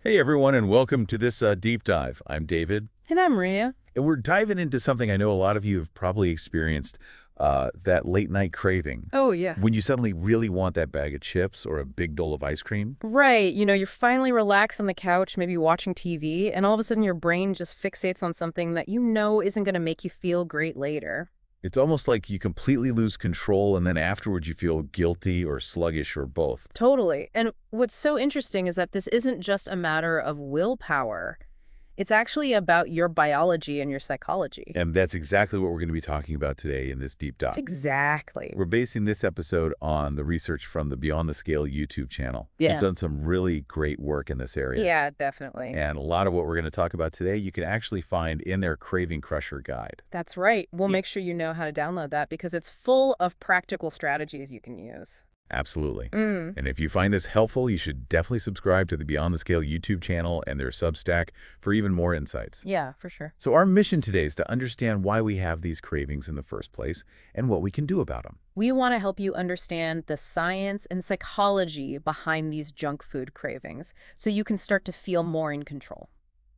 Hey everyone, and welcome to this deep dive. I'm David, And I'm Maria. and we're diving into something I know a lot of you have probably experienced, that late night craving. Oh, yeah. When you suddenly really want that bag of chips or a big bowl of ice cream. Right. You're finally relaxed on the couch, maybe watching TV, and all of a sudden your brain just fixates on something that you know isn't going to make you feel great later. It's almost like you completely lose control, and then afterwards you feel guilty or sluggish or both. Totally. And what's so interesting is that this isn't just a matter of willpower. It's actually about your biology and your psychology. And that's exactly what we're going to be talking about today in this deep dive. Exactly. We're basing this episode on the research from the Beyond the Scale YouTube channel. Yeah. You've done some really great work in this area. Yeah, definitely. And a lot of what we're going to talk about today, you can actually find in their Craving Crusher guide. That's right. We'll make sure you know how to download that because it's full of practical strategies you can use. Absolutely. And if you find this helpful, you should definitely subscribe to the Beyond the Scale YouTube channel and their Substack for even more insights. Yeah, for sure. So our mission today is to understand why we have these cravings in the first place and what we can do about them. We want to help you understand the science and psychology behind these junk food cravings so you can start to feel more in control.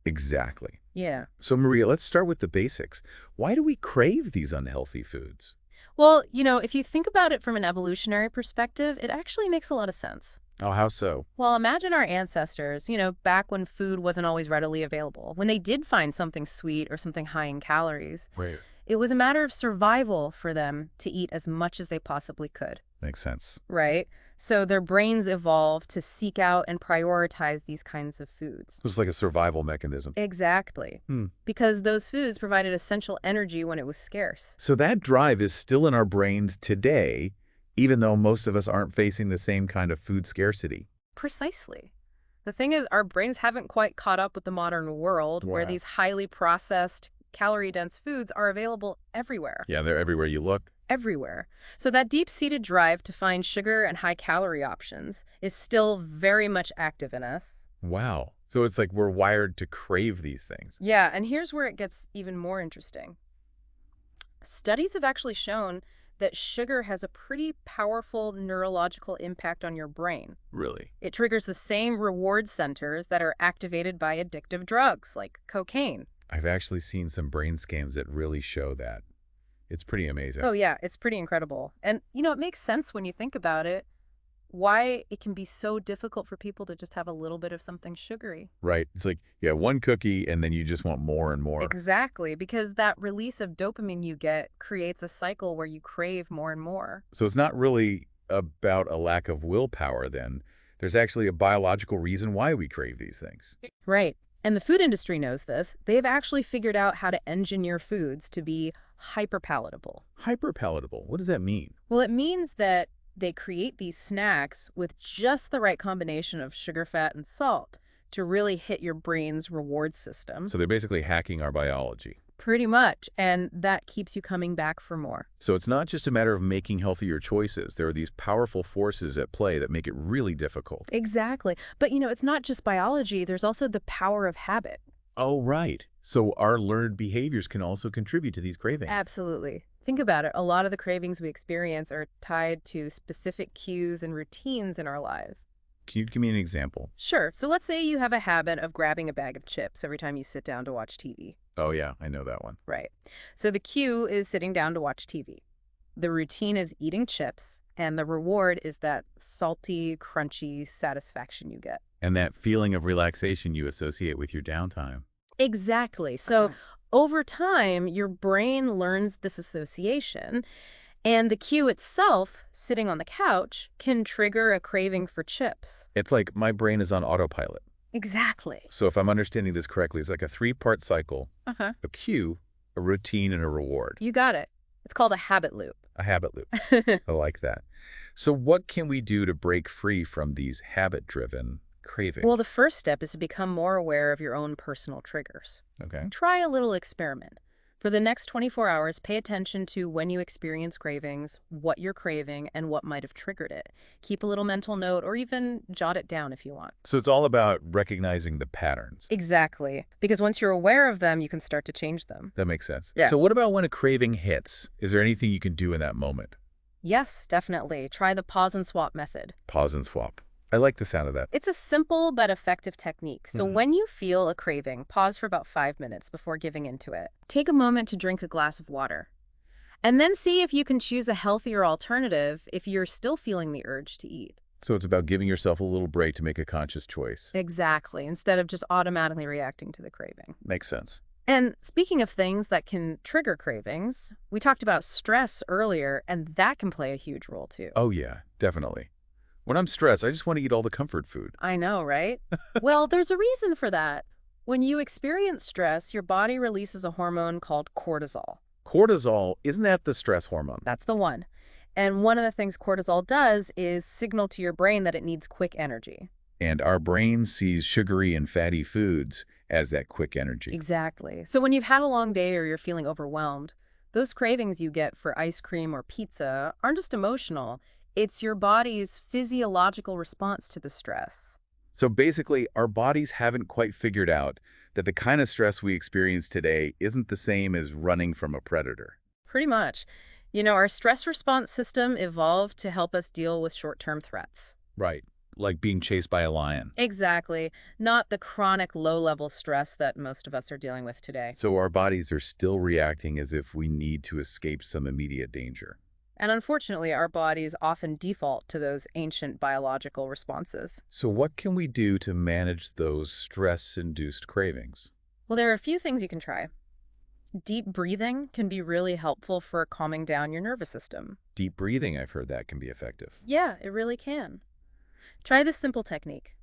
Exactly. Yeah. So Maria, let's start with the basics. Why do we crave these unhealthy foods? Well, if you think about it from an evolutionary perspective, it actually makes a lot of sense. Oh, how so? Well, imagine our ancestors, back when food wasn't always readily available. When they did find something sweet or something high in calories, Right. it was a matter of survival for them to eat as much as they possibly could. Makes sense. Right? So their brains evolved to seek out and prioritize these kinds of foods. It was like a survival mechanism. Exactly. Because those foods provided essential energy when it was scarce. So that drive is still in our brains today, even though most of us aren't facing the same kind of food scarcity. Precisely. The thing is, our brains haven't quite caught up with the modern world where Wow. these highly processed, calorie-dense foods are available everywhere. Yeah, they're everywhere you look. Everywhere. So that deep-seated drive to find sugar and high-calorie options is still very much active in us. Wow. So it's like we're wired to crave these things. Yeah, and here's where it gets even more interesting. Studies have actually shown that sugar has a pretty powerful neurological impact on your brain. Really? It triggers the same reward centers that are activated by addictive drugs like cocaine. I've actually seen some brain scans that really show that. It's pretty amazing. Oh, yeah, it's pretty incredible. And, it makes sense when you think about it, why it can be so difficult for people to just have a little bit of something sugary. Right. It's like, yeah, one cookie and then you just want more and more. Exactly, because that release of dopamine you get creates a cycle where you crave more and more. So it's not really about a lack of willpower then. There's actually a biological reason why we crave these things. Right. And the food industry knows this. They've actually figured out how to engineer foods to be hyper-palatable. Hyper-palatable. What does that mean? Well, it means that they create these snacks with just the right combination of sugar, fat, and salt to really hit your brain's reward system. So they're basically hacking our biology. Pretty much. And that keeps you coming back for more. So it's not just a matter of making healthier choices. There are these powerful forces at play that make it really difficult. Exactly. But, it's not just biology. There's also the power of habit. Oh, right. So our learned behaviors can also contribute to these cravings. Absolutely. Think about it. A lot of the cravings we experience are tied to specific cues and routines in our lives. Can you give me an example? Sure. So let's say you have a habit of grabbing a bag of chips every time you sit down to watch TV. Oh, yeah, I know that one. Right. So the cue is sitting down to watch TV. The routine is eating chips, and the reward is that salty, crunchy satisfaction you get. And that feeling of relaxation you associate with your downtime. Exactly. So over time, your brain learns this association, and the cue itself, sitting on the couch, can trigger a craving for chips. It's like my brain is on autopilot. Exactly. So if I'm understanding this correctly, it's like a three-part cycle, Uh-huh. a cue, a routine, and a reward. You got it. It's called a habit loop. A habit loop. I like that. So what can we do to break free from these habit-driven cravings? Well, the first step is to become more aware of your own personal triggers. Okay. Try a little experiment. For the next 24 hours, pay attention to when you experience cravings, what you're craving, and what might have triggered it. Keep a little mental note or even jot it down if you want. So it's all about recognizing the patterns. Exactly. Because once you're aware of them, you can start to change them. That makes sense. Yeah. So what about when a craving hits? Is there anything you can do in that moment? Yes, definitely. Try the pause and swap method. Pause and swap. I like the sound of that. It's a simple but effective technique. So Mhm. when you feel a craving, pause for about 5 minutes before giving into it. Take a moment to drink a glass of water. And then see if you can choose a healthier alternative if you're still feeling the urge to eat. So it's about giving yourself a little break to make a conscious choice. Exactly, instead of just automatically reacting to the craving. Makes sense. And speaking of things that can trigger cravings, we talked about stress earlier, and that can play a huge role too. Oh yeah, definitely. When I'm stressed, I just want to eat all the comfort food. I know, right? Well, there's a reason for that. When you experience stress, your body releases a hormone called cortisol. Cortisol, isn't that the stress hormone? That's the one. And one of the things cortisol does is signal to your brain that it needs quick energy. And our brain sees sugary and fatty foods as that quick energy. Exactly. So when you've had a long day or you're feeling overwhelmed, those cravings you get for ice cream or pizza aren't just emotional. It's your body's physiological response to the stress. So basically, our bodies haven't quite figured out that the kind of stress we experience today isn't the same as running from a predator. Pretty much. Our stress response system evolved to help us deal with short-term threats. Right. Like being chased by a lion. Exactly. Not the chronic low-level stress that most of us are dealing with today. So our bodies are still reacting as if we need to escape some immediate danger. And unfortunately, our bodies often default to those ancient biological responses. So what can we do to manage those stress-induced cravings? Well, there are a few things you can try. Deep breathing can be really helpful for calming down your nervous system. Deep breathing, I've heard that can be effective. Yeah, it really can. Try this simple technique.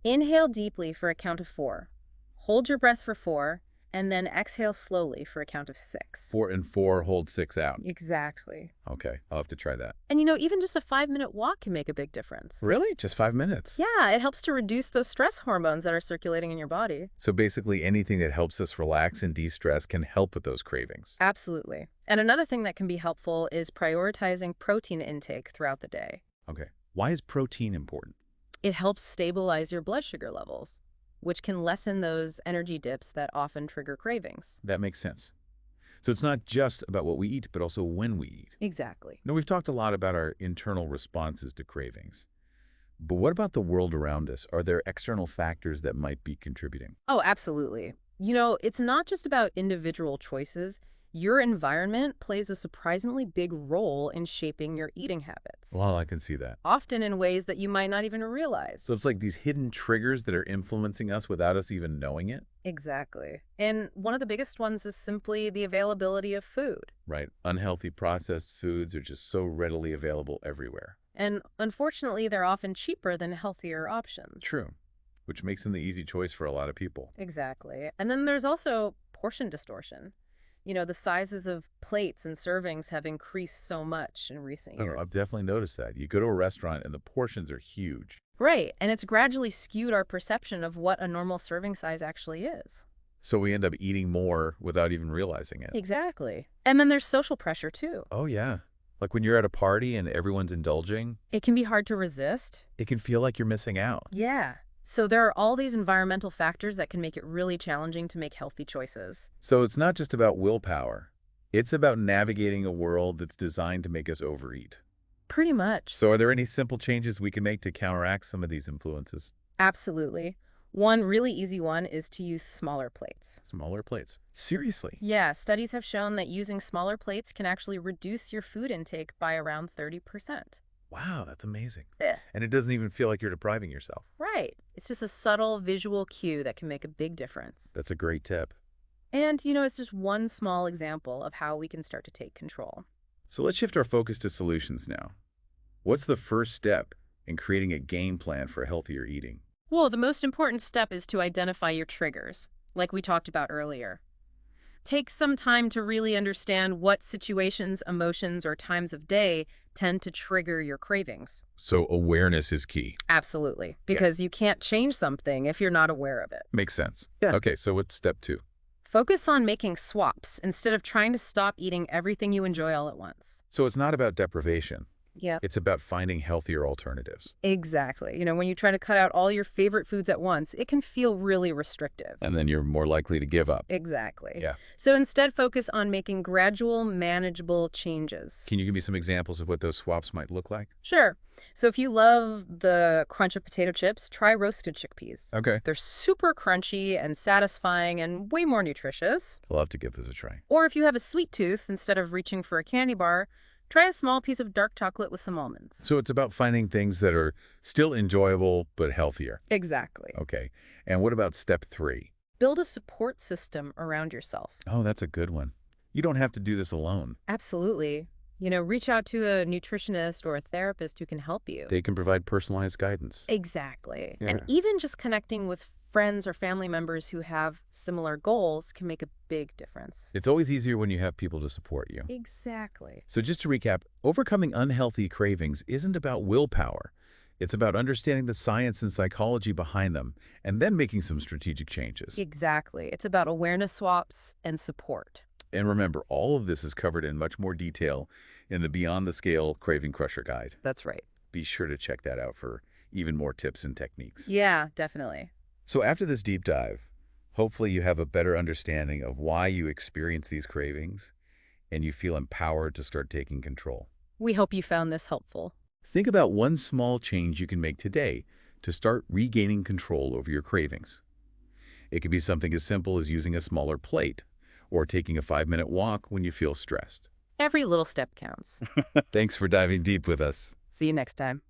Inhale deeply for a count of 4. Hold your breath for 4, and then exhale slowly for a count of 6. 4 and 4, hold 6 out. Exactly. Okay, I'll have to try that. And even just a 5-minute walk can make a big difference. Really? Just 5 minutes? Yeah, it helps to reduce those stress hormones that are circulating in your body. So basically anything that helps us relax and de-stress can help with those cravings. Absolutely. And another thing that can be helpful is prioritizing protein intake throughout the day. Okay. Why is protein important? It helps stabilize your blood sugar levels, which can lessen those energy dips that often trigger cravings. That makes sense. So it's not just about what we eat, but also when we eat. Exactly. Now, we've talked a lot about our internal responses to cravings. But what about the world around us? Are there external factors that might be contributing? Oh, absolutely. It's not just about individual choices. Your environment plays a surprisingly big role in shaping your eating habits, Well, I can see that. often in ways that you might not even realize. So it's like these hidden triggers that are influencing us without us even knowing it? Exactly. And one of the biggest ones is simply the availability of food. Right. Unhealthy processed foods are just so readily available everywhere. And unfortunately, they're often cheaper than healthier options. True. Which makes them the easy choice for a lot of people. Exactly. And then there's also portion distortion. The sizes of plates and servings have increased so much in recent Oh, years. I've definitely noticed that. You go to a restaurant and the portions are huge. Right, and it's gradually skewed our perception of what a normal serving size actually is. So we end up eating more without even realizing it. Exactly. And then there's social pressure too. Oh, yeah. Like when you're at a party and everyone's indulging, It can be hard to resist. it can feel like you're missing out. Yeah. So there are all these environmental factors that can make it really challenging to make healthy choices. So it's not just about willpower. It's about navigating a world that's designed to make us overeat. Pretty much. So are there any simple changes we can make to counteract some of these influences? Absolutely. One really easy one is to use smaller plates. Smaller plates. Seriously? Yeah, studies have shown that using smaller plates can actually reduce your food intake by around 30%. Wow, that's amazing. Eh. And it doesn't even feel like you're depriving yourself. Right. It's just a subtle visual cue that can make a big difference. That's a great tip. And, it's just one small example of how we can start to take control. So let's shift our focus to solutions now. What's the first step in creating a game plan for healthier eating? Well, the most important step is to identify your triggers, like we talked about earlier. Take some time to really understand what situations, emotions, or times of day tend to trigger your cravings. So awareness is key. Absolutely. Because you can't change something if you're not aware of it. Makes sense. Yeah. Okay, so what's step 2? Focus on making swaps instead of trying to stop eating everything you enjoy all at once. So it's not about deprivation. Yep. It's about finding healthier alternatives. Exactly. When you try to cut out all your favorite foods at once, it can feel really restrictive. And then you're more likely to give up. Exactly. Yeah. So instead, focus on making gradual, manageable changes. Can you give me some examples of what those swaps might look like? Sure. So if you love the crunch of potato chips, try roasted chickpeas. Okay. They're super crunchy and satisfying and way more nutritious. I'll have to give this a try. Or if you have a sweet tooth, instead of reaching for a candy bar, try a small piece of dark chocolate with some almonds. So it's about finding things that are still enjoyable but healthier. Exactly. Okay. And what about step 3? Build a support system around yourself. Oh, that's a good one. You don't have to do this alone. Absolutely. Reach out to a nutritionist or a therapist who can help you. They can provide personalized guidance. Exactly. Yeah. And even just connecting with friends or family members who have similar goals can make a big difference. It's always easier when you have people to support you. Exactly. So just to recap, overcoming unhealthy cravings isn't about willpower. It's about understanding the science and psychology behind them and then making some strategic changes. Exactly. It's about awareness swaps and support. And remember, all of this is covered in much more detail in the Beyond the Scale Craving Crusher Guide. That's right. Be sure to check that out for even more tips and techniques. Yeah, definitely. So after this deep dive, hopefully you have a better understanding of why you experience these cravings and you feel empowered to start taking control. We hope you found this helpful. Think about one small change you can make today to start regaining control over your cravings. It could be something as simple as using a smaller plate or taking a 5-minute walk when you feel stressed. Every little step counts. Thanks for diving deep with us. See you next time.